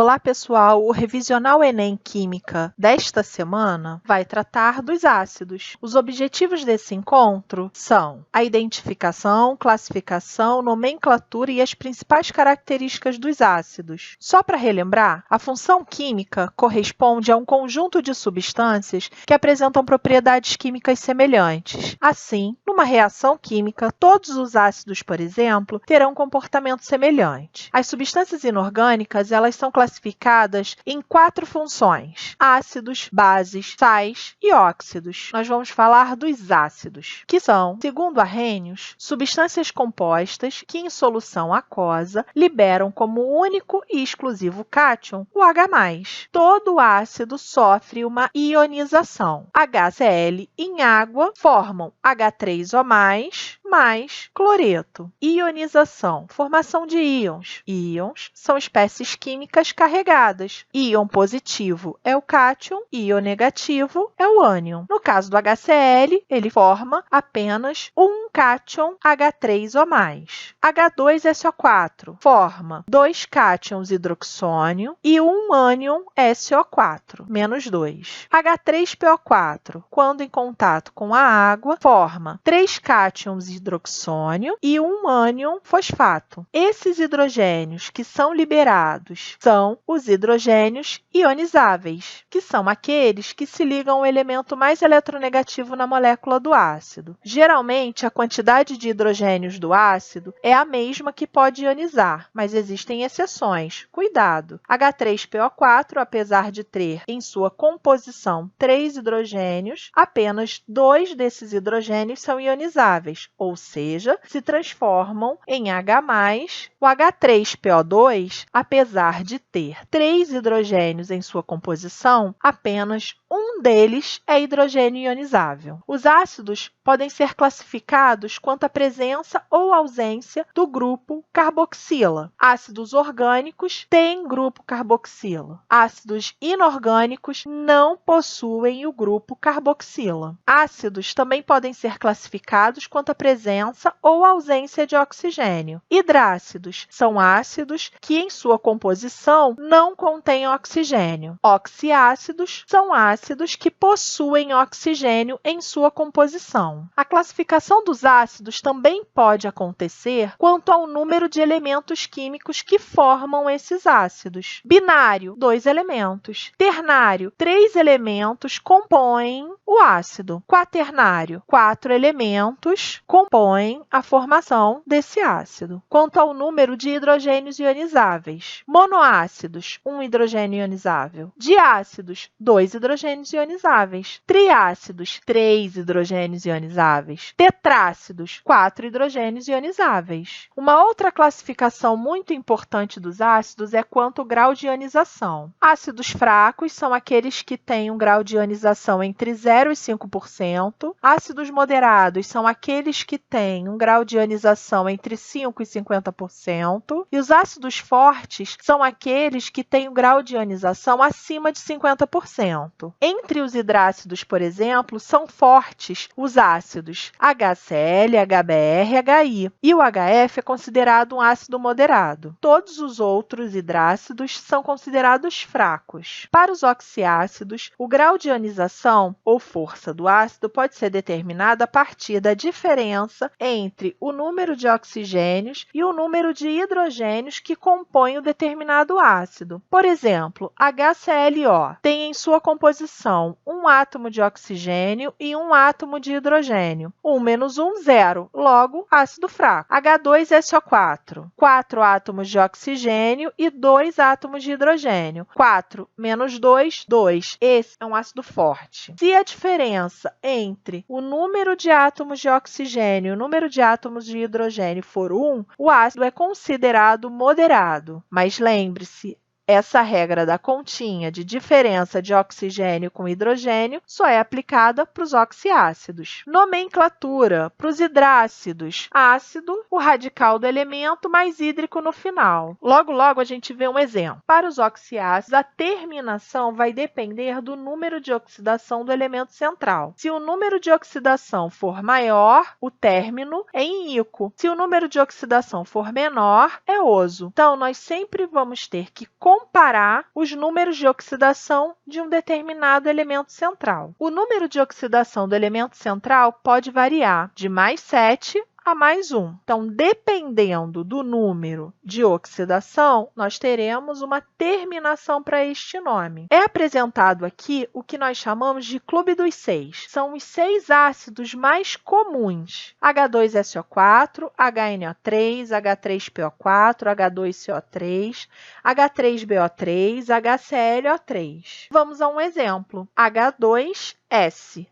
Olá, pessoal! O Revisional Enem Química desta semana vai tratar dos ácidos. Os objetivos desse encontro são a identificação, classificação, nomenclatura e as principais características dos ácidos. Só para relembrar, a função química corresponde a um conjunto de substâncias que apresentam propriedades químicas semelhantes. Assim, numa reação química, todos os ácidos, por exemplo, terão um comportamento semelhante. As substâncias inorgânicas, elas são classificadas em 4 funções: ácidos, bases, sais e óxidos. Nós vamos falar dos ácidos, que são, segundo Arrhenius, substâncias compostas que, em solução aquosa, liberam como único e exclusivo cátion o H+. Todo ácido sofre uma ionização. HCl em água formam H3O+, mais cloreto. Ionização, formação de íons. Íons são espécies químicas carregadas. Íon positivo é o cátion, íon negativo é o ânion. No caso do HCl, ele forma apenas um cátion H3O+. H2SO4 forma 2 cátions hidroxônio e um ânion SO4, menos 2. H3PO4, quando em contato com a água, forma 3 cátions hidroxônio e um ânion fosfato. Esses hidrogênios que são liberados são os hidrogênios ionizáveis, que são aqueles que se ligam ao elemento mais eletronegativo na molécula do ácido. Geralmente, a quantidade de hidrogênios do ácido é a mesma que pode ionizar, mas existem exceções. Cuidado! H3PO4, apesar de ter em sua composição 3 hidrogênios, apenas 2 desses hidrogênios são ionizáveis, ou seja, se transformam em H+. O H3PO2, apesar de ter 3 hidrogênios em sua composição, apenas um deles é hidrogênio ionizável. Os ácidos podem ser classificados quanto à presença ou ausência do grupo carboxila. Ácidos orgânicos têm grupo carboxila. Ácidos inorgânicos não possuem o grupo carboxila. Ácidos também podem ser classificados quanto à presença ou ausência de oxigênio. Hidrácidos são ácidos que, em sua composição, não contêm oxigênio. Oxiácidos são ácidos que possuem oxigênio em sua composição. A classificação dos ácidos também pode acontecer quanto ao número de elementos químicos que formam esses ácidos. Binário, 2 elementos. Ternário, 3 elementos compõem o ácido. Quaternário, 4 elementos compõem a formação desse ácido. Quanto ao número de hidrogênios ionizáveis: monoácidos, 1 hidrogênio ionizável. Diácidos, 2 hidrogênios ionizáveis. Triácidos, 3 hidrogênios ionizáveis. Tetrácidos, 4 hidrogênios ionizáveis. Uma outra classificação muito importante dos ácidos é quanto ao grau de ionização. Ácidos fracos são aqueles que têm um grau de ionização entre 0 e 5%. Ácidos moderados são aqueles que têm um grau de ionização entre 5 e 50%. E os ácidos fortes são aqueles que têm um grau de ionização acima de 50%. Entre os hidrácidos, por exemplo, são fortes os ácidos HCl, HBr e HI. E o HF é considerado um ácido moderado. Todos os outros hidrácidos são considerados fracos. Para os oxiácidos, o grau de ionização ou força do ácido pode ser determinado a partir da diferença entre o número de oxigênios e o número de hidrogênios que compõem o determinado ácido. Por exemplo, HClO tem em sua composição um átomo de oxigênio e um átomo de hidrogênio. 1 menos 1, 0. Logo, ácido fraco. H2SO4, 4 átomos de oxigênio e 2 átomos de hidrogênio. 4 menos 2, 2. Esse é um ácido forte. Se a diferença entre o número de átomos de oxigênio e o número de átomos de hidrogênio for 1, o ácido é considerado moderado. Mas lembre-se, essa regra da continha de diferença de oxigênio com hidrogênio só é aplicada para os oxiácidos. Nomenclatura: para os hidrácidos, ácido, o radical do elemento mais hídrico no final. Logo, logo a gente vê um exemplo. Para os oxiácidos, a terminação vai depender do número de oxidação do elemento central. Se o número de oxidação for maior, o término é inico. Se o número de oxidação for menor, é oso. Então, nós sempre vamos ter que comparar os números de oxidação de um determinado elemento central. O número de oxidação do elemento central pode variar de +7 a +1. Então, dependendo do número de oxidação, nós teremos uma terminação para este nome. É apresentado aqui o que nós chamamos de clube dos 6. São os 6 ácidos mais comuns: H2SO4, HNO3, H3PO4, H2CO3, H3BO3, HClO3. Vamos a um exemplo. H2S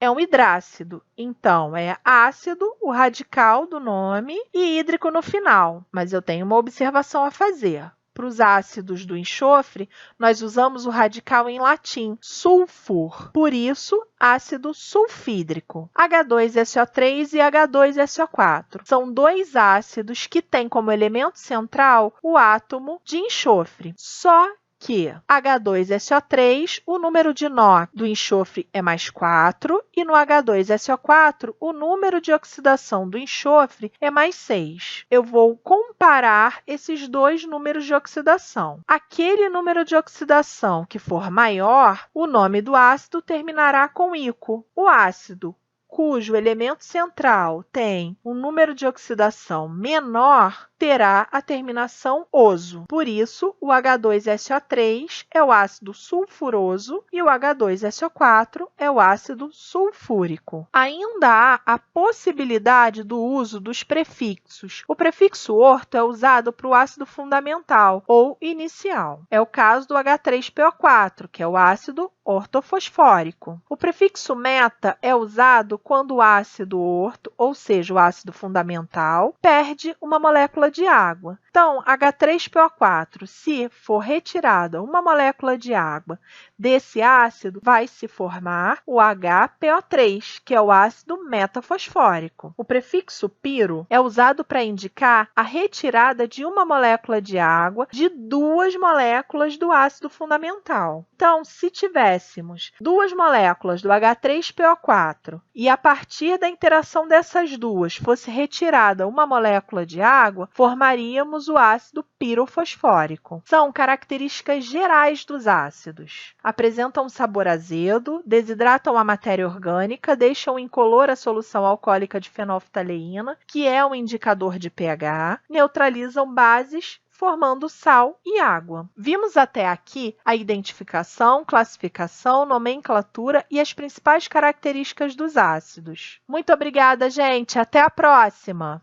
é um hidrácido, então é ácido, o radical do nome, e hídrico no final. Mas eu tenho uma observação a fazer. Para os ácidos do enxofre, nós usamos o radical em latim, sulfur. Por isso, ácido sulfídrico. H2SO3 e H2SO4 são 2 ácidos que têm como elemento central o átomo de enxofre. Só que H2SO3, o número de nó do enxofre é +4, e no H2SO4, o número de oxidação do enxofre é +6. Eu vou comparar esses dois números de oxidação. Aquele número de oxidação que for maior, o nome do ácido terminará com ico. O ácido cujo elemento central tem um número de oxidação menor, terá a terminação oso. Por isso, o H2SO3 é o ácido sulfuroso e o H2SO4 é o ácido sulfúrico. Ainda há a possibilidade do uso dos prefixos. O prefixo orto é usado para o ácido fundamental ou inicial. É o caso do H3PO4, que é o ácido ortofosfórico. O prefixo meta é usado quando o ácido orto, ou seja, o ácido fundamental, perde uma molécula de água. Então, H3PO4, se for retirada uma molécula de água desse ácido, vai se formar o HPO3, que é o ácido metafosfórico. O prefixo piro é usado para indicar a retirada de uma molécula de água de 2 moléculas do ácido fundamental. Então, se tivéssemos 2 moléculas do H3PO4 e a partir da interação dessas duas fosse retirada uma molécula de água, formaríamos o ácido pirofosfórico. São características gerais dos ácidos. Apresentam um sabor azedo, desidratam a matéria orgânica, deixam incolor a solução alcoólica de fenolftaleína, que é um indicador de pH, neutralizam bases, formando sal e água. Vimos até aqui a identificação, classificação, nomenclatura e as principais características dos ácidos. Muito obrigada, gente! Até a próxima!